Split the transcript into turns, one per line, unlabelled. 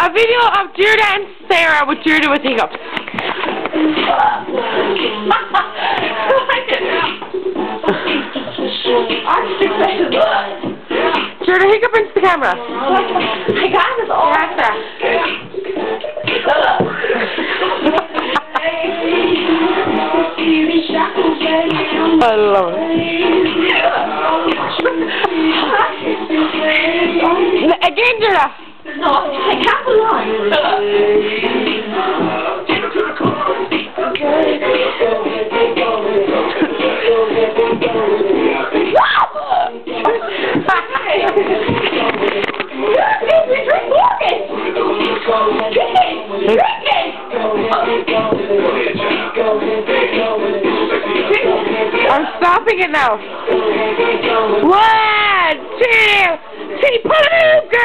A video of Deirdre and Sarah with Deirdre with hiccups. Deirdre, hiccup into the camera.
I got this all.
I love it. Again, Deirdre.
No, I can't believe.
I'm stopping it now. 1, 2, 3, put it in, girl!